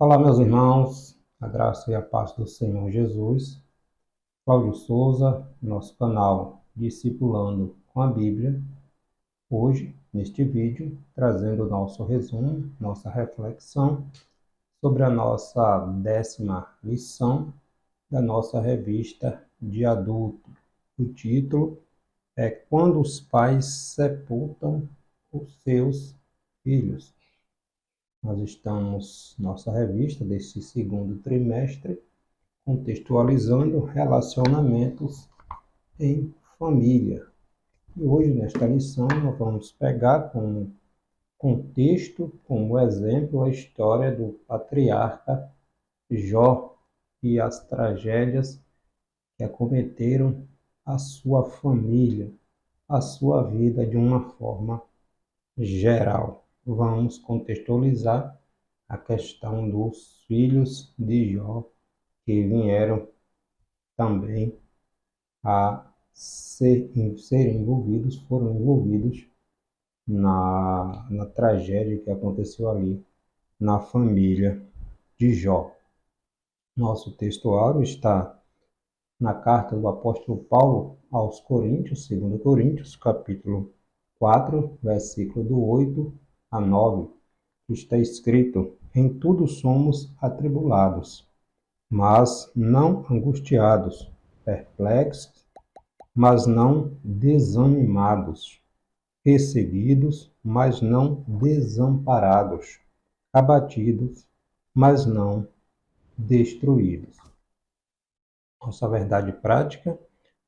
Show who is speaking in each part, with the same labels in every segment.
Speaker 1: Olá, meus irmãos, a graça e a paz do Senhor Jesus. Cláudio Souza, nosso canal Discipulando com a Bíblia. Hoje, neste vídeo, trazendo o nosso resumo, nossa reflexão sobre a nossa 10ª lição da nossa revista de adulto. O título é Quando os Pais Sepultam os Seus Filhos. Nós estamos, nossa revista desse segundo trimestre, contextualizando relacionamentos em família. E hoje, nesta lição, nós vamos pegar como contexto, como exemplo, a história do patriarca Jó e as tragédias que acometeram a sua família, a sua vida de uma forma geral. Vamos contextualizar a questão dos filhos de Jó que vieram também a serem envolvidos, foram envolvidos na tragédia que aconteceu ali na família de Jó. Nosso textuário está na carta do apóstolo Paulo aos Coríntios, 2 Coríntios, capítulo 4, versículo do 8 a 9, que está escrito: Em tudo somos atribulados, mas não angustiados, perplexos, mas não desanimados, perseguidos, mas não desamparados, abatidos, mas não destruídos. Nossa verdade prática: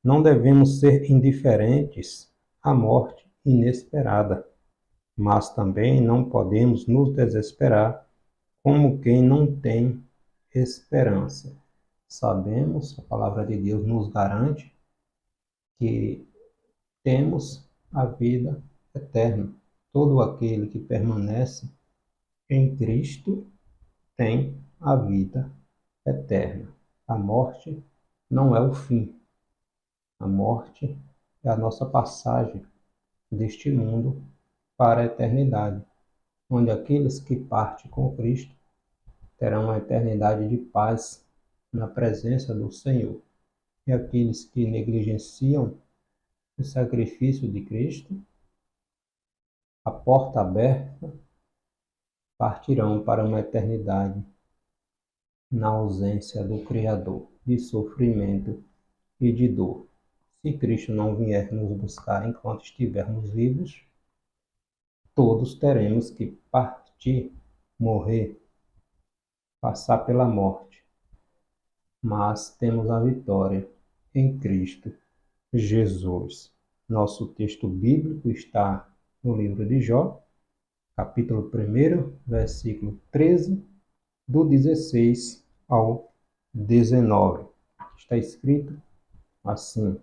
Speaker 1: não devemos ser indiferentes à morte inesperada, mas também não podemos nos desesperar como quem não tem esperança. Sabemos, a palavra de Deus nos garante que temos a vida eterna. Todo aquele que permanece em Cristo tem a vida eterna. A morte não é o fim. A morte é a nossa passagem deste mundo para a eternidade, onde aqueles que partem com Cristo terão uma eternidade de paz na presença do Senhor. E aqueles que negligenciam o sacrifício de Cristo, a porta aberta, partirão para uma eternidade na ausência do Criador, de sofrimento e de dor. Se Cristo não vier nos buscar enquanto estivermos vivos, todos teremos que partir, morrer, passar pela morte. Mas temos a vitória em Cristo Jesus. Nosso texto bíblico está no livro de Jó, capítulo 1, versículo 13, do 16 ao 19. Está escrito assim: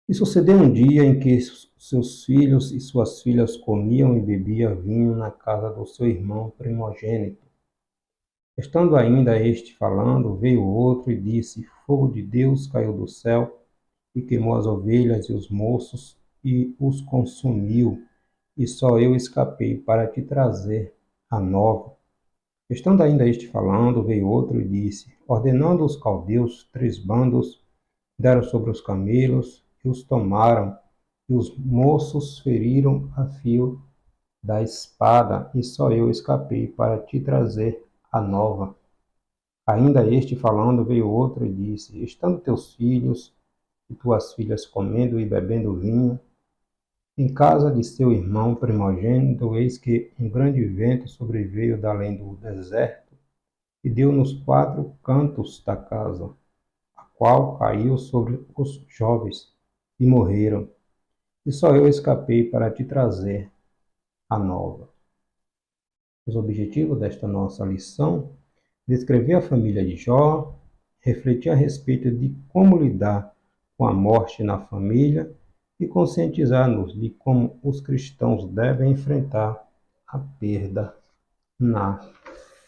Speaker 1: E sucedeu um dia em que seus filhos e suas filhas comiam e bebiam vinho na casa do seu irmão primogênito. Estando ainda este falando, veio outro e disse: Fogo de Deus caiu do céu e queimou as ovelhas e os moços e os consumiu, e só eu escapei para te trazer a nova. Estando ainda este falando, veio outro e disse: Ordenando os caldeus 3 bandos, deram sobre os camelos e os tomaram, e os moços feriram a fio da espada, e só eu escapei para te trazer a nova. Ainda este falando, veio outro e disse: Estando teus filhos e tuas filhas comendo e bebendo vinho, em casa de seu irmão primogênito, eis que um grande vento sobreveio da além do deserto e deu nos 4 cantos da casa, a qual caiu sobre os jovens e morreram. E só eu escapei para te trazer a nova. Os objetivos desta nossa lição: descrever a família de Jó, refletir a respeito de como lidar com a morte na família e conscientizar-nos de como os cristãos devem enfrentar a perda na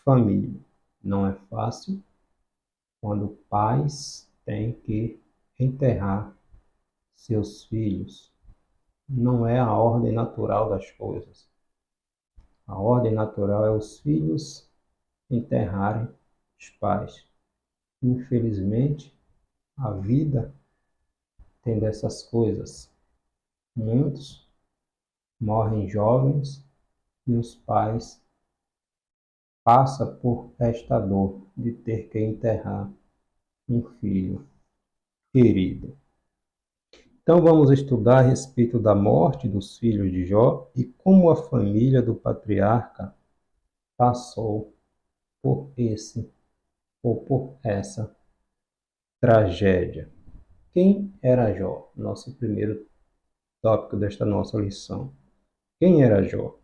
Speaker 1: família. Não é fácil quando pais têm que enterrar seus filhos. Não é a ordem natural das coisas. A ordem natural é os filhos enterrarem os pais. Infelizmente, a vida tem dessas coisas. Muitos morrem jovens e os pais passam por esta dor de ter que enterrar um filho querido. Então vamos estudar a respeito da morte dos filhos de Jó e como a família do patriarca passou por esse ou por essa tragédia. Quem era Jó? Nosso primeiro tópico desta nossa lição. Quem era Jó?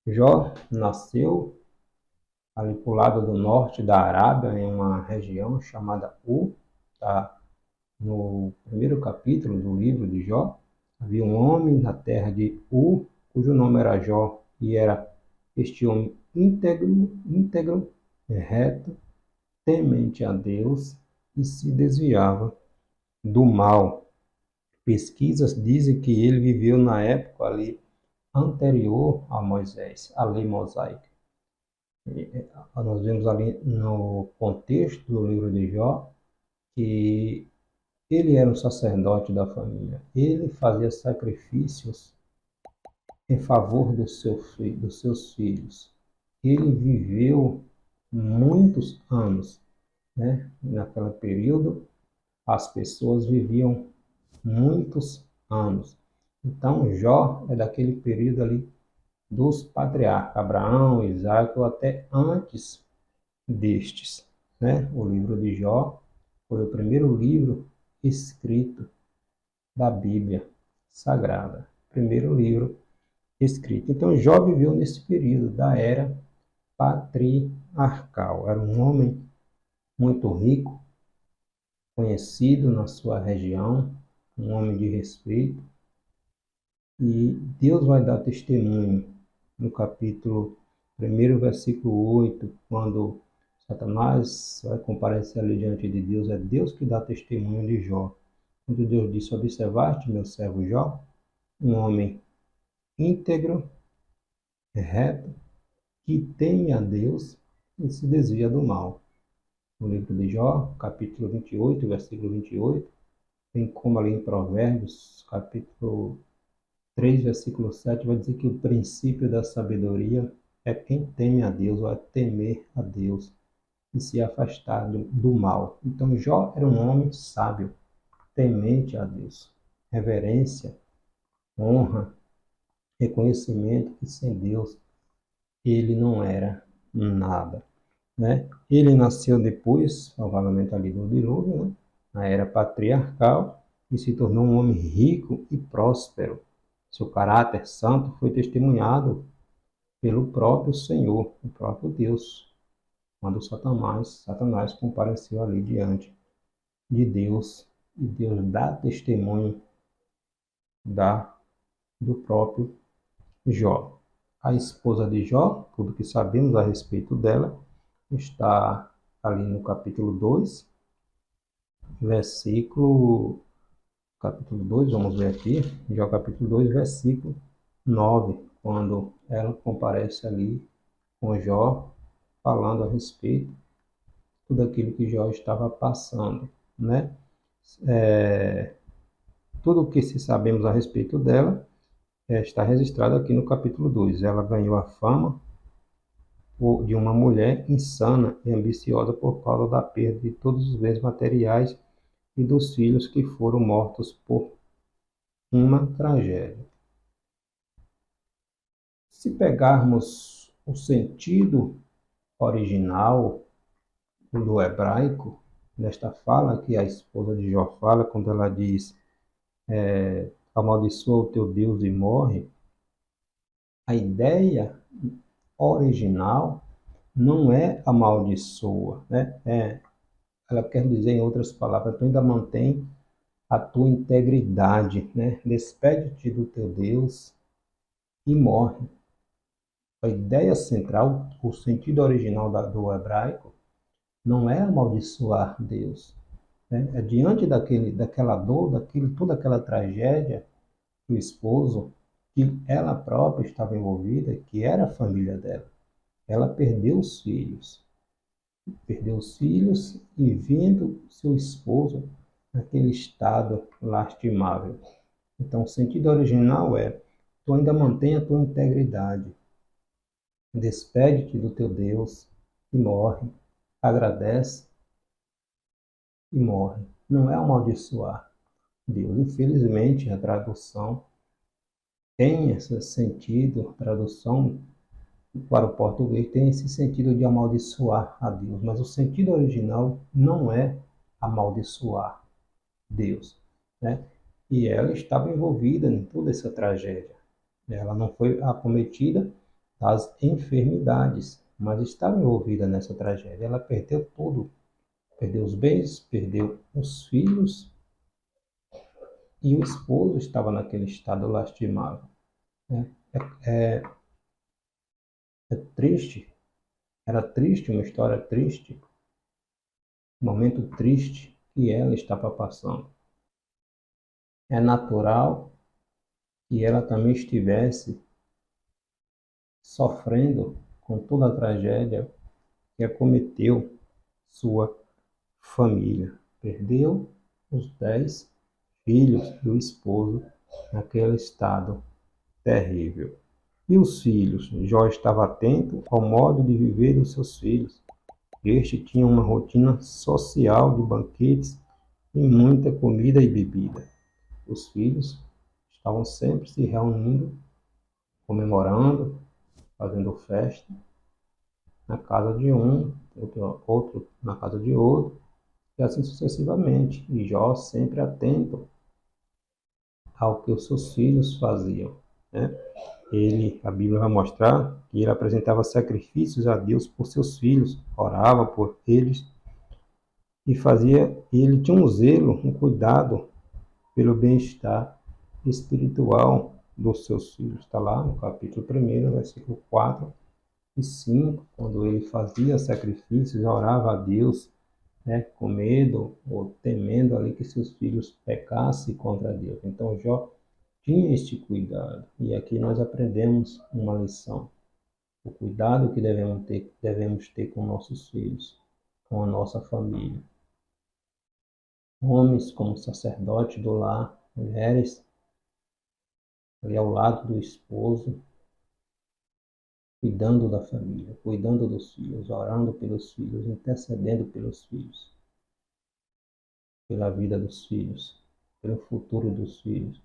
Speaker 1: Jó nasceu ali para o lado do norte da Arábia, em uma região chamada tá? No primeiro capítulo do livro de Jó, havia um homem na terra de cujo nome era Jó, e era este homem íntegro, reto, temente a Deus e se desviava do mal. Pesquisas dizem que ele viveu na época ali anterior a Moisés, a lei mosaica. Nós vemos ali no contexto do livro de Jó que ele era um sacerdote da família. Ele fazia sacrifícios em favor dos seus filhos. Ele viveu muitos anos, né? Naquele período, as pessoas viviam muitos anos. Então, Jó é daquele período ali dos patriarcas, Abraão, Isaac, ou até antes destes, né? O livro de Jó foi o primeiro livro escrito da Bíblia Sagrada. Primeiro livro escrito. Então, Jó viveu nesse período da era patriarcal. Era um homem muito rico, conhecido na sua região, um homem de respeito. E Deus vai dar testemunho no capítulo 1, versículo 8, quando Satanás vai comparecer ali diante de Deus. É Deus que dá testemunho de Jó. Quando Deus disse: observaste meu servo Jó, um homem íntegro, reto, que teme a Deus e se desvia do mal. No livro de Jó, capítulo 28, versículo 28, bem como ali em Provérbios, capítulo 3, versículo 7, vai dizer que o princípio da sabedoria é quem teme a Deus, ou é temer a Deus e se afastar do mal. Então, Jó era um homem sábio, temente a Deus, reverência, honra, reconhecimento que sem Deus ele não era nada, né? Ele nasceu depois, provavelmente ali do dilúvio, né? Na era patriarcal, e se tornou um homem rico e próspero. Seu caráter santo foi testemunhado pelo próprio Senhor, o próprio Deus, quando Satanás compareceu ali diante de Deus, e Deus dá testemunho do próprio Jó. A esposa de Jó, tudo que sabemos a respeito dela, está ali no capítulo 2, capítulo 2, vamos ver aqui, Jó capítulo 2, versículo 9, quando ela comparece ali com Jó, falando a respeito de tudo aquilo que Jó estava passando, né? Tudo o que se sabemos a respeito dela está registrado aqui no capítulo 2. Ela ganhou a fama de uma mulher insana e ambiciosa por causa da perda de todos os bens materiais e dos filhos que foram mortos por uma tragédia. Se pegarmos o sentido original do hebraico, nesta fala que a esposa de Jó fala, quando ela diz: amaldiçoa o teu Deus e morre, a ideia original não é amaldiçoa, né? Ela quer dizer, em outras palavras, tu ainda mantém a tua integridade, né? Despede-te do teu Deus e morre. A ideia central, o sentido original do hebraico, não é amaldiçoar Deus, né? É diante daquela dor, toda aquela tragédia que o esposo que ela própria estava envolvida, que era a família dela. Ela perdeu os filhos e vendo seu esposo naquele estado lastimável. Então, o sentido original é: tu ainda mantém a tua integridade, despede-te do teu Deus e morre, agradece e morre. Não é amaldiçoar Deus. Infelizmente, a tradução tem esse sentido, a tradução para o português tem esse sentido de amaldiçoar a Deus, mas o sentido original não é amaldiçoar Deus, né? E ela estava envolvida em toda essa tragédia. Ela não foi acometida das enfermidades, mas estava envolvida nessa tragédia. Ela perdeu tudo, perdeu os bens, perdeu os filhos e o esposo estava naquele estado lastimável, né? É triste, era triste, uma história triste, um momento triste que ela estava passando. É natural que ela também estivesse sofrendo com toda a tragédia que acometeu sua família. Perdeu os 10 filhos do esposo naquele estado terrível. E os filhos? Jó estava atento ao modo de viver dos seus filhos. Este tinha uma rotina social de banquetes e muita comida e bebida. Os filhos estavam sempre se reunindo, comemorando, fazendo festa, na casa de um, outro na casa de outro, e assim sucessivamente. E Jó sempre atento ao que os seus filhos faziam, né? A Bíblia vai mostrar que ele apresentava sacrifícios a Deus por seus filhos, orava por eles ele tinha um zelo, um cuidado pelo bem-estar espiritual dos seus filhos. Está lá no capítulo 1, versículo 4 e 5, quando ele fazia sacrifícios, orava a Deus, né, com medo ou temendo ali que seus filhos pecassem contra Deus. Então Jó tinha este cuidado. E aqui nós aprendemos uma lição. O cuidado que devemos ter com nossos filhos, com a nossa família. Homens como sacerdote do lar, mulheres ali ao lado do esposo, cuidando da família, cuidando dos filhos, orando pelos filhos, intercedendo pelos filhos, pela vida dos filhos, pelo futuro dos filhos,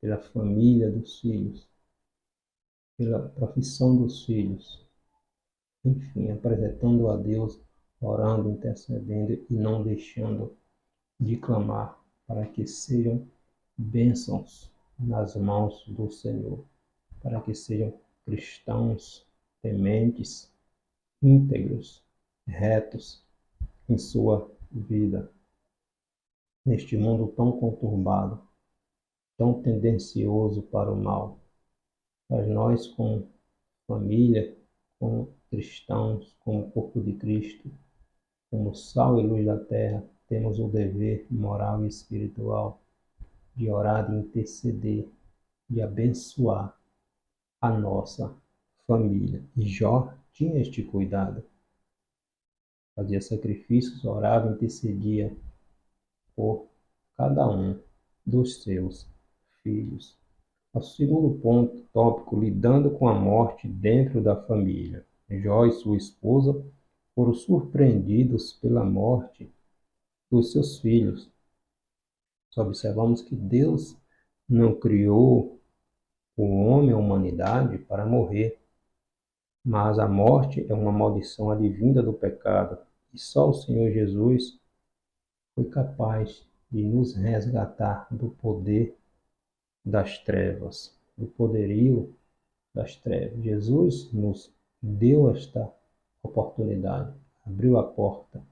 Speaker 1: pela família dos filhos, pela profissão dos filhos, enfim, apresentando a Deus, orando, intercedendo e não deixando de clamar para que sejam bênçãos nas mãos do Senhor, para que sejam cristãos, tementes, íntegros, retos em sua vida, neste mundo tão conturbado, tão tendencioso para o mal. Mas nós, como família, como cristãos, como corpo de Cristo, como sal e luz da terra, temos o dever moral e espiritual de orar, de interceder, de abençoar a nossa família. E Jó tinha este cuidado. Fazia sacrifícios, orava, intercedia por cada um dos seus filhos. O segundo ponto, tópico, lidando com a morte dentro da família. Jó e sua esposa foram surpreendidos pela morte dos seus filhos. Nós observamos que Deus não criou o homem, a humanidade, para morrer, mas a morte é uma maldição advinda do pecado, e só o Senhor Jesus foi capaz de nos resgatar do poder das trevas, do poderio das trevas. Jesus nos deu esta oportunidade, abriu a porta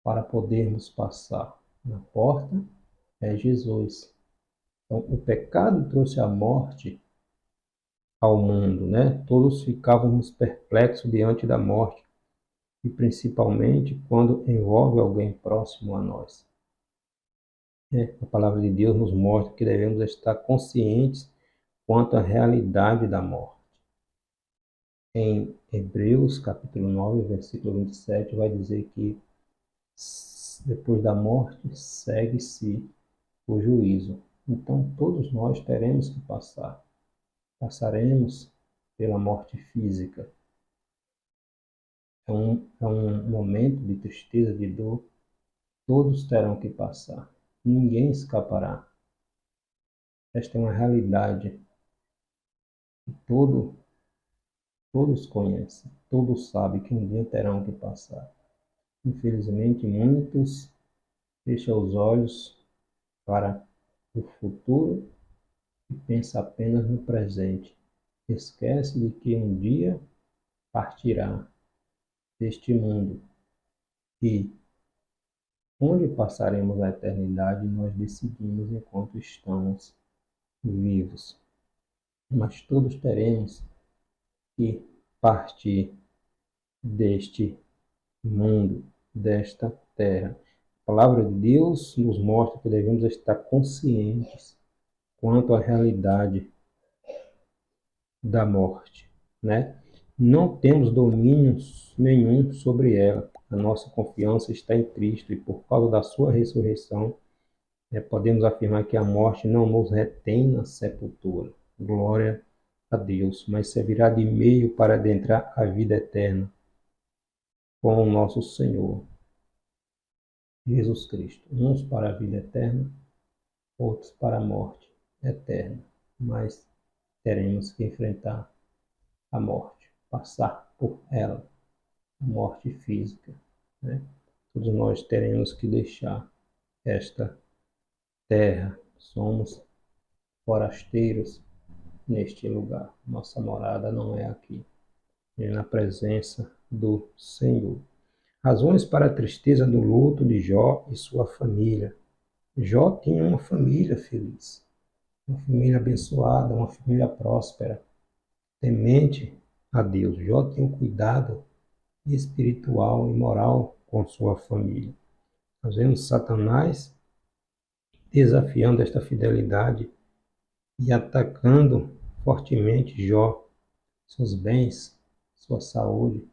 Speaker 1: para podermos passar. Na porta é Jesus. Então, o pecado trouxe a morte ao mundo, né? Todos ficávamos perplexos diante da morte, e principalmente quando envolve alguém próximo a nós. A palavra de Deus nos mostra que devemos estar conscientes quanto à realidade da morte. Em Hebreus, capítulo 9, versículo 27, vai dizer que depois da morte segue-se o juízo. Então, todos nós teremos que passar. Passaremos pela morte física. É um momento de tristeza, de dor. Todos terão que passar. Ninguém escapará. Esta é uma realidade que todos conhecem, todos sabem que um dia terão que passar. Infelizmente, muitos fecham os olhos para o futuro e pensam apenas no presente. Esquece de que um dia partirá deste mundo e onde passaremos a eternidade nós decidimos enquanto estamos vivos. Mas todos teremos que partir deste mundo, desta terra. A palavra de Deus nos mostra que devemos estar conscientes quanto à realidade da morte, né? Não temos domínio nenhum sobre ela. A nossa confiança está em Cristo e por causa da sua ressurreição, podemos afirmar que a morte não nos retém na sepultura. Glória a Deus, mas servirá de meio para adentrar a vida eterna com o nosso Senhor Jesus Cristo. Uns para a vida eterna, outros para a morte eterna. Mas teremos que enfrentar a morte, passar por ela, a morte física, né? Todos nós teremos que deixar esta terra. Somos forasteiros neste lugar. Nossa morada não é aqui, é na presença do Senhor. Razões para a tristeza do luto de Jó e sua família. Jó tinha uma família feliz, uma família abençoada, uma família próspera, temente a Deus. Jó tinha um cuidado espiritual e moral com sua família. Nós vemos Satanás desafiando esta fidelidade e atacando fortemente Jó, seus bens, sua saúde,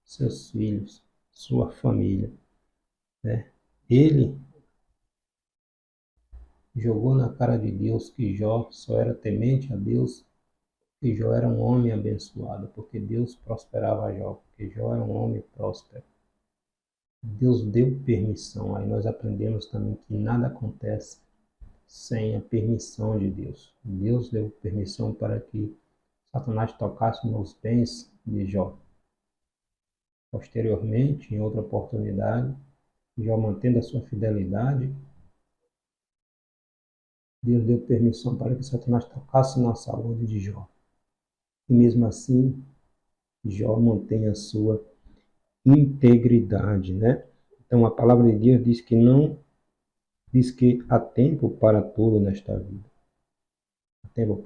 Speaker 1: seus filhos, sua família, né? Ele jogou na cara de Deus que Jó só era temente a Deus, que Jó era um homem abençoado, porque Deus prosperava Jó, porque Jó era um homem próspero. Deus deu permissão, aí nós aprendemos também que nada acontece sem a permissão de Deus. Deus deu permissão para que Satanás tocasse nos bens de Jó. Posteriormente, em outra oportunidade, Jó mantendo a sua fidelidade, Deus deu permissão para que Satanás tocasse na saúde de Jó. E mesmo assim, Jó mantém a sua integridade, né? Então a palavra de Deus diz que há tempo para tudo nesta vida. Há tempo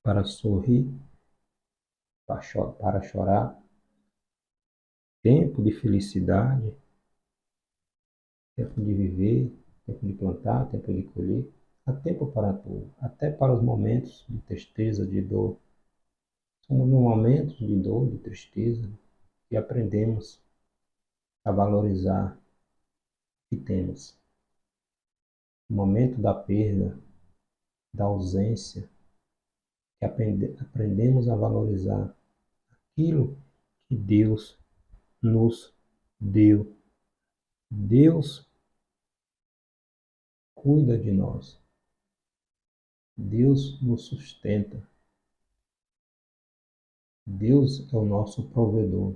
Speaker 1: para sorrir, para chorar, tempo de felicidade, tempo de viver, tempo de plantar, tempo de colher. Há tempo para tudo, até para os momentos de tristeza, de dor. São nos momentos de dor, de tristeza, que aprendemos a valorizar o que temos. No momento da perda, da ausência, que aprendemos a valorizar aquilo que Deus nos deu. Deus cuida de nós. Deus nos sustenta. Deus é o nosso provedor.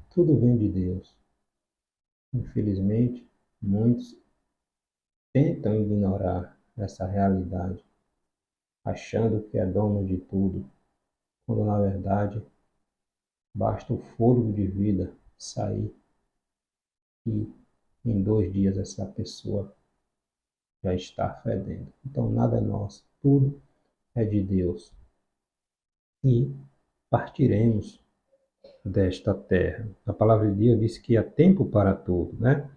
Speaker 1: Tudo vem de Deus. Infelizmente, muitos tentam ignorar essa realidade, achando que é dono de tudo, quando na verdade basta o fôlego de vida sair e em 2 dias essa pessoa já está fedendo. Então nada é nosso, tudo é de Deus. E partiremos desta terra. A palavra de Deus diz que há tempo para tudo, né?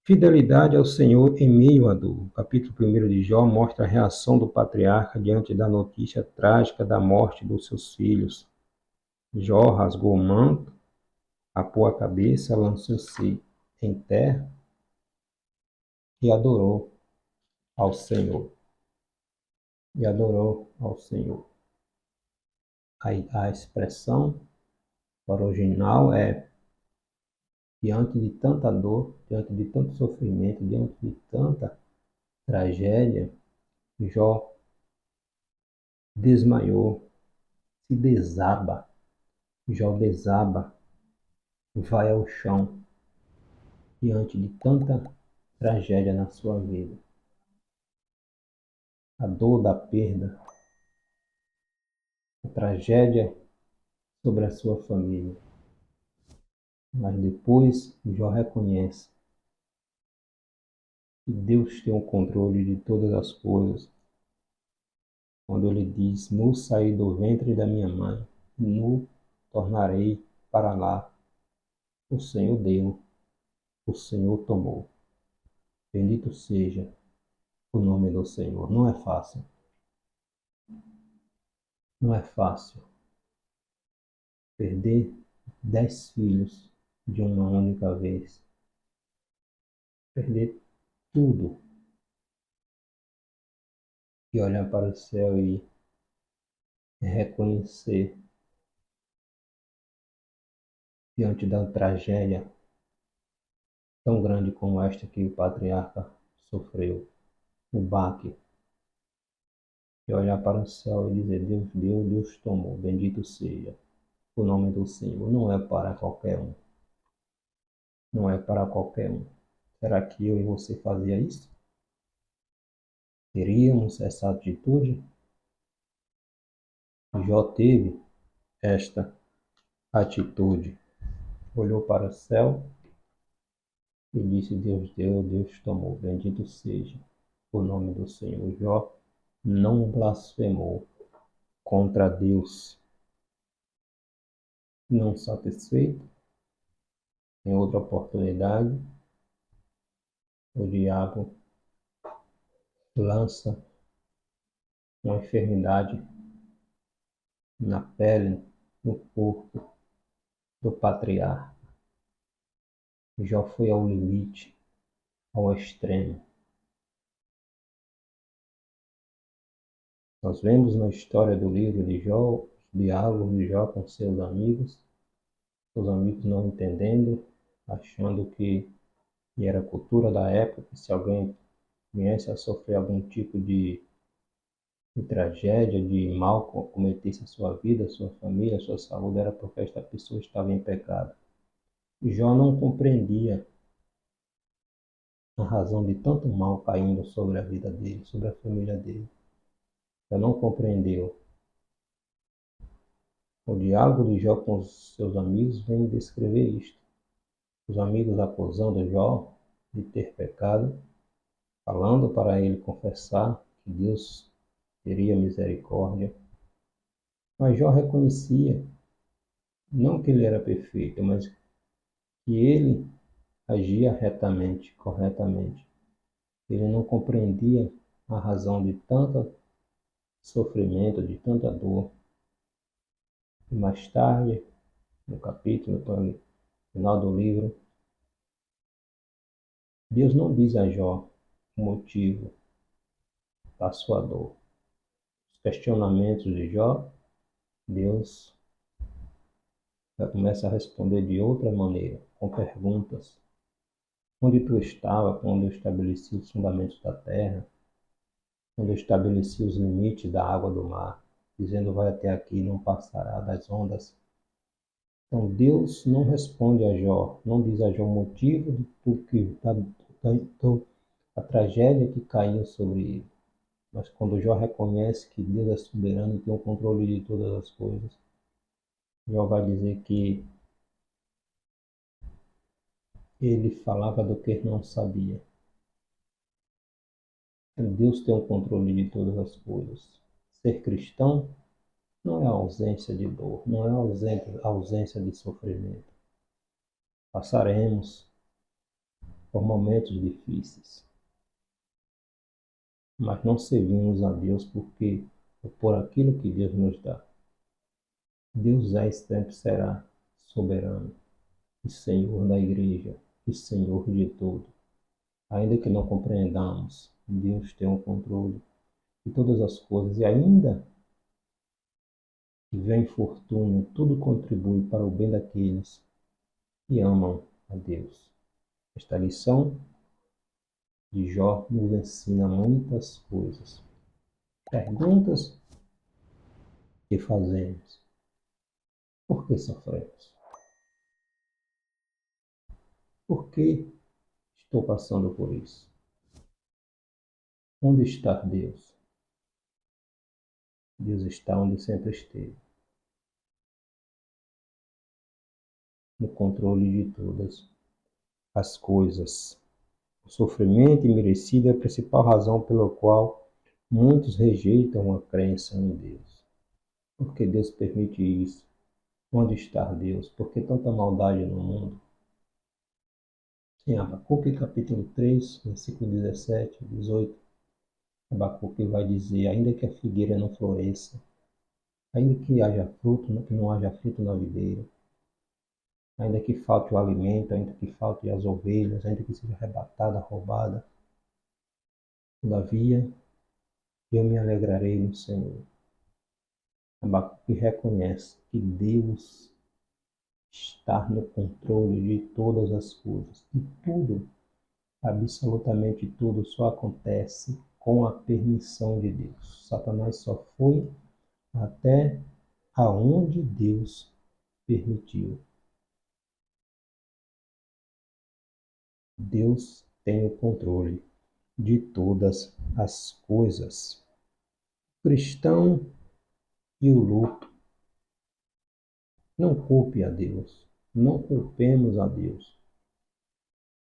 Speaker 1: Fidelidade ao Senhor em meio à dor. O capítulo 1 de Jó mostra a reação do patriarca diante da notícia trágica da morte dos seus filhos. Jó rasgou o manto, apou a cabeça, lançou-se em terra e adorou ao Senhor. E adorou ao Senhor. A expressão original é: diante de tanta dor, diante de tanto sofrimento, diante de tanta tragédia, Jó desmaiou, se desaba. Jó desaba, vai ao chão diante de tanta tragédia na sua vida. A dor da perda, a tragédia sobre a sua família. Mas depois Jó reconhece que Deus tem o controle de todas as coisas. Quando ele diz: "Nu saí do ventre da minha mãe, nu tornarei para lá. O Senhor deu, o Senhor tomou. Bendito seja o nome do Senhor." Não é fácil. Não é fácil perder 10 filhos de uma única vez. Perder tudo. E olhar para o céu e reconhecer diante da tragédia tão grande como esta que o patriarca sofreu, o baque, e olhar para o céu e dizer: Deus deu, Deus tomou, bendito seja o nome do Senhor. Não é para qualquer um. Não é para qualquer um. Será que eu e você fazia isso? Teríamos essa atitude? Jó teve esta atitude. Olhou para o céu e disse: Deus deu, Deus tomou, bendito seja o nome do Senhor. Jó não blasfemou contra Deus. Não satisfeito, em outra oportunidade, o diabo lança uma enfermidade na pele, no corpo do patriarca. Jó foi ao limite, ao extremo. Nós vemos na história do livro de Jó, os diálogos de Jó com seus amigos não entendendo, achando que era a cultura da época, que se alguém viesse a sofrer algum tipo de tragédia, de mal cometesse a sua vida, a sua família, a sua saúde, era porque esta pessoa estava em pecado. Jó não compreendia a razão de tanto mal caindo sobre a vida dele, sobre a família dele. Jó não compreendeu. O diálogo de Jó com os seus amigos vem descrever isto. Os amigos acusando Jó de ter pecado, falando para ele confessar que Deus teria misericórdia. Mas Jó reconhecia, não que ele era perfeito, mas que ele agia retamente, corretamente. Ele não compreendia a razão de tanto sofrimento, de tanta dor. E mais tarde, no capítulo, no final do livro, Deus não diz a Jó o motivo da sua dor. Os questionamentos de Jó, Deus já começa a responder de outra maneira, com perguntas. Onde tu estava quando eu estabeleci os fundamentos da terra? Quando eu estabeleci os limites da água do mar, dizendo: vai até aqui e não passará das ondas. Então Deus não responde a Jó, não diz a Jó o motivo da tragédia que caiu sobre ele. Mas quando Jó reconhece que Deus é soberano e tem o controle de todas as coisas, Jó vai dizer que ele falava do que não sabia. Deus tem o controle de todas as coisas. Ser cristão não é a ausência de dor, não é a ausência de sofrimento. Passaremos por momentos difíceis, mas não servimos a Deus por aquilo que Deus nos dá. Deus é e sempre será soberano e Senhor da igreja e Senhor de tudo. Ainda que não compreendamos, Deus tem o controle de todas as coisas e ainda que venha infortúnio, tudo contribui para o bem daqueles que amam a Deus. Esta lição de Jó nos ensina muitas coisas. Perguntas que fazemos. Por que sofremos? Por que estou passando por isso? Onde está Deus? Deus está onde sempre esteve, no controle de todas as coisas. O sofrimento imerecido é a principal razão pela qual muitos rejeitam a crença em Deus. Por que Deus permite isso? Onde está Deus? Por que tanta maldade no mundo? Em Abacuque capítulo 3, versículo 17 e 18, Abacuque vai dizer: ainda que a figueira não floresça, ainda que haja fruto, que não haja fruto na videira, ainda que falte o alimento, ainda que falte as ovelhas, ainda que seja arrebatada, roubada, todavia eu me alegrarei no Senhor. Abacuque reconhece que Deus está no controle de todas as coisas. E tudo, absolutamente tudo, só acontece com a permissão de Deus. Satanás só foi até aonde Deus permitiu. Deus tem o controle de todas as coisas. O cristão e o luto. Não culpe a Deus. Não culpemos a Deus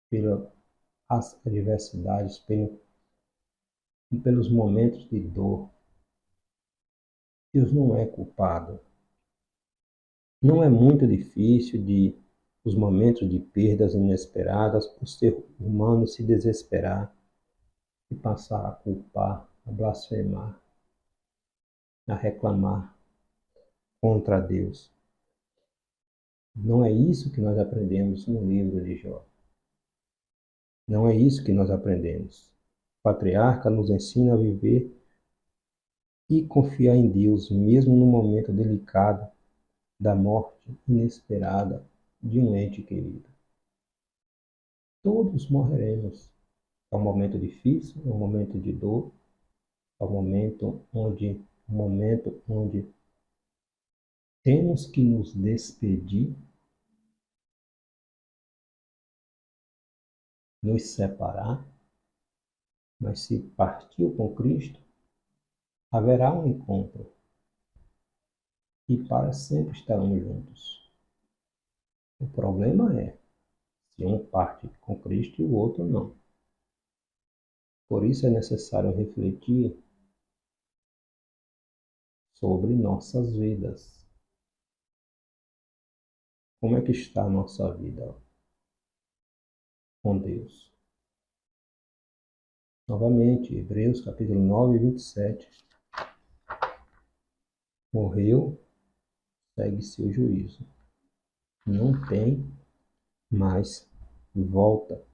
Speaker 1: pelas adversidades, pelos momentos de dor. Deus não é culpado. Não é muito difícil os momentos de perdas inesperadas, o ser humano se desesperar e passar a culpar, a blasfemar, a reclamar contra Deus. Não é isso que nós aprendemos no livro de Jó. Não é isso que nós aprendemos. O patriarca nos ensina a viver e confiar em Deus, mesmo no momento delicado da morte inesperada de um ente querido. Todos morreremos. É um momento difícil, é um momento de dor, é um momento onde temos que nos despedir, nos separar, mas se partiu com Cristo, haverá um encontro e para sempre estarão juntos. O problema é se um parte com Cristo e o outro não. Por isso é necessário refletir sobre nossas vidas. Como é que está a nossa vida com Deus? Novamente, Hebreus capítulo 9, 27. Morreu, segue seu juízo. Não tem mais volta.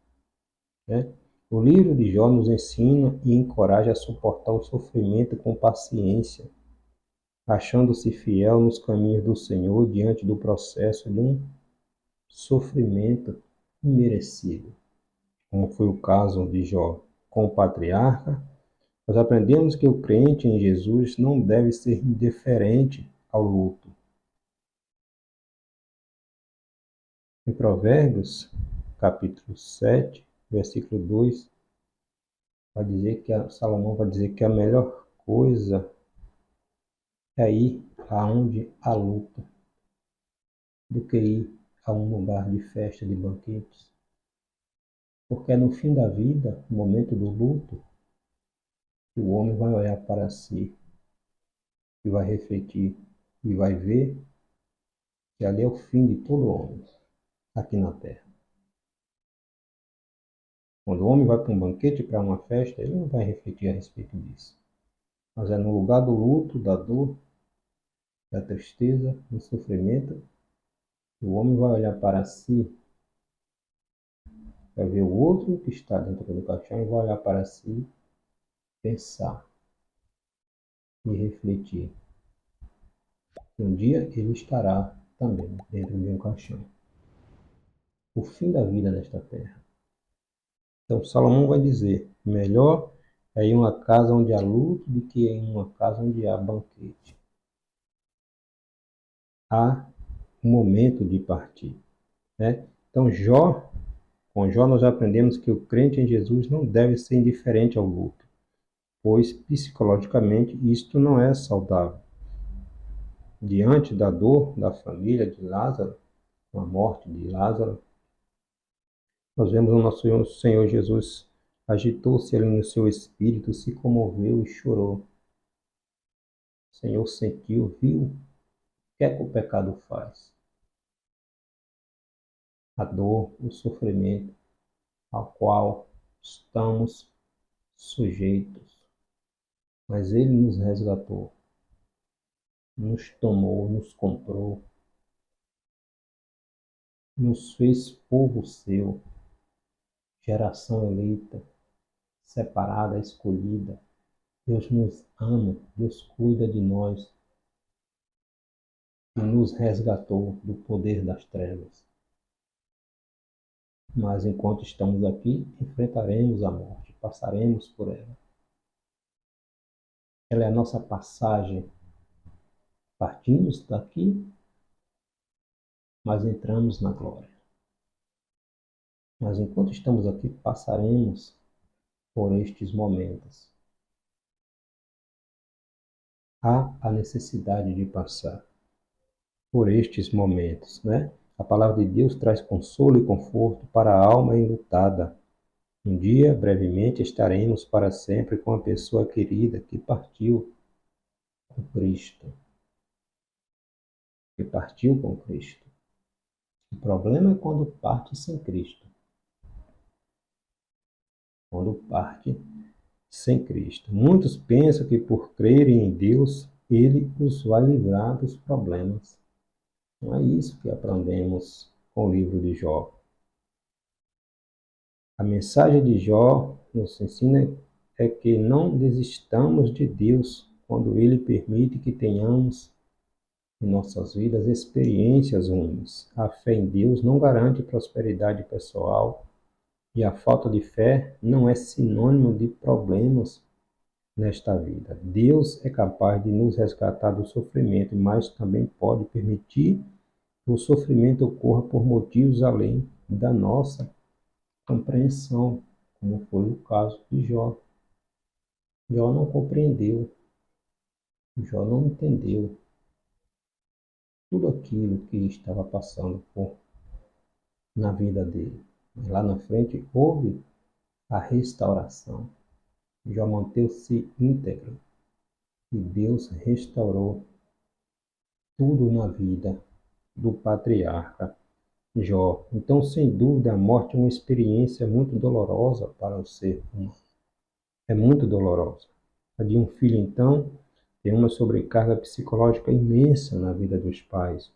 Speaker 1: Né? O livro de Jó nos ensina e encoraja a suportar o sofrimento com paciência, achando-se fiel nos caminhos do Senhor diante do processo de um sofrimento imerecido, como foi o caso de Jó com o patriarca. Nós aprendemos que o crente em Jesus não deve ser indiferente ao luto. Em Provérbios, capítulo 7, versículo 2, Salomão vai dizer que a melhor coisa é ir aonde há luta, do que ir a um lugar de festa, de banquetes. Porque é no fim da vida, no momento do luto, que o homem vai olhar para si e vai refletir e vai ver que ali é o fim de todo homem aqui na terra. Quando o homem vai para um banquete, para uma festa, ele não vai refletir a respeito disso. Mas é no lugar do luto, da dor, da tristeza, do sofrimento, que o homem vai olhar para si, vai ver o outro que está dentro do caixão e vai olhar para si, pensar e refletir. Um dia ele estará também dentro de um caixão. O fim da vida nesta terra. Então Salomão vai dizer, melhor é ir em uma casa onde há luto do que em uma casa onde há banquete. Há um momento de partir, né? Então com Jó nós aprendemos que o crente em Jesus não deve ser indiferente ao luto, pois psicologicamente isto não é saudável. Diante da dor da família de Lázaro, com a morte de Lázaro, nós vemos o nosso Senhor Jesus agitou-se ali no seu espírito, se comoveu e chorou. O Senhor sentiu, viu o que é que o pecado faz. A dor, o sofrimento ao qual estamos sujeitos. Mas Ele nos resgatou, nos tomou, nos comprou, nos fez povo seu, geração eleita, separada, escolhida. Deus nos ama, Deus cuida de nós e nos resgatou do poder das trevas. Mas enquanto estamos aqui, enfrentaremos a morte, passaremos por ela. Ela é a nossa passagem. Partimos daqui, mas entramos na glória. Mas enquanto estamos aqui, passaremos por estes momentos. Há a necessidade de passar por estes momentos, né? A palavra de Deus traz consolo e conforto para a alma enlutada. Um dia, brevemente, estaremos para sempre com a pessoa querida que partiu com Cristo. Que partiu com Cristo. O problema é quando parte sem Cristo. Quando parte sem Cristo. Muitos pensam que por crerem em Deus, Ele os vai livrar dos problemas. Não é isso que aprendemos com o livro de Jó. A mensagem de Jó nos ensina é que não desistamos de Deus quando Ele permite que tenhamos em nossas vidas experiências ruins. A fé em Deus não garante prosperidade pessoal e a falta de fé não é sinônimo de problemas nesta vida. Deus é capaz de nos resgatar do sofrimento, mas também pode permitir que o sofrimento ocorra por motivos além da nossa compreensão, como foi o caso de Jó. Jó não compreendeu, Jó não entendeu tudo aquilo que estava passando na vida dele. Mas lá na frente houve a restauração. Jó manteve-se íntegro e Deus restaurou tudo na vida do patriarca Jó. Então, sem dúvida, a morte é uma experiência muito dolorosa para o ser humano. É muito dolorosa. A de um filho, então, tem uma sobrecarga psicológica imensa na vida dos pais.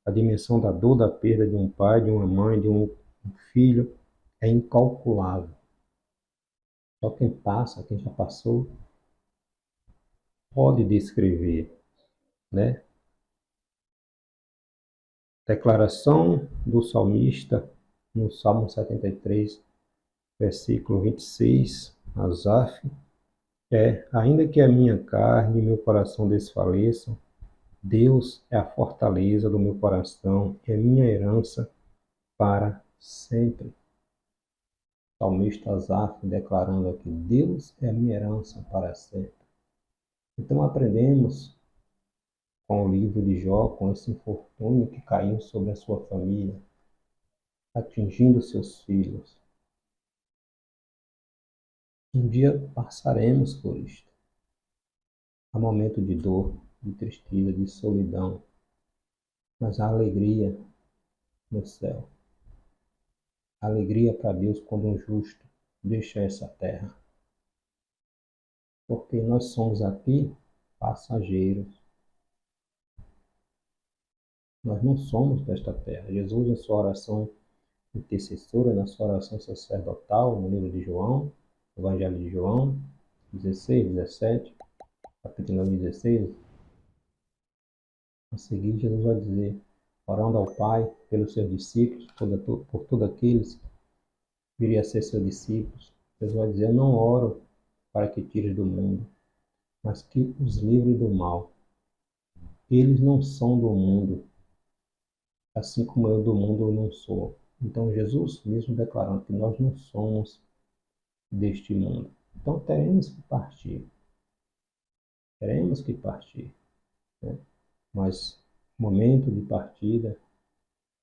Speaker 1: A dimensão da dor da perda de um pai, de uma mãe, de um filho é incalculável. Só quem passa, quem já passou, pode descrever, né? Declaração do salmista no Salmo 73, versículo 26, Asaf, ainda que a minha carne e meu coração desfaleçam, Deus é a fortaleza do meu coração e a minha herança para sempre. O salmista Asaf declarando aqui, Deus é a minha herança para sempre. Então aprendemos com o livro de Jó, com esse infortúnio que caiu sobre a sua família, atingindo seus filhos. Um dia passaremos por isto. Há momento de dor, de tristeza, de solidão, mas há alegria no céu. Alegria para Deus quando um justo deixa essa terra, porque nós somos aqui passageiros. Nós não somos desta terra. Jesus, em sua oração intercessora, na sua oração sacerdotal, no livro de João, Evangelho de João, 16, 17, capítulo 16, a seguir Jesus vai dizer, orando ao Pai pelos seus discípulos, por todos aqueles que viriam a ser seus discípulos. Jesus vai dizer, eu não oro para que tires do mundo, mas que os livre do mal. Eles não são do mundo, assim como eu do mundo eu não sou. Então Jesus mesmo declarando que nós não somos deste mundo. Então teremos que partir, né? Mas o momento de partida,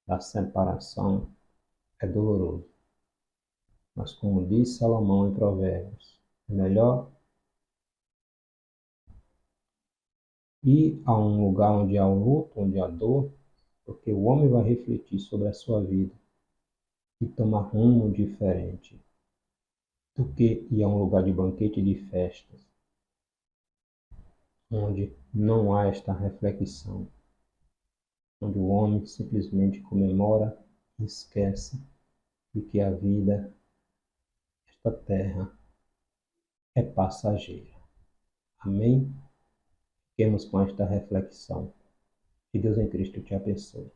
Speaker 1: da separação, é doloroso. Mas como diz Salomão em Provérbios, é melhor ir a um lugar onde há o luto, onde há dor, porque o homem vai refletir sobre a sua vida e tomar rumo diferente do que ir a um lugar de banquete e de festas, onde não há esta reflexão, onde o homem simplesmente comemora e esquece de que a vida, esta terra, é passageira. Amém? Fiquemos com esta reflexão. Que Deus em Cristo te abençoe.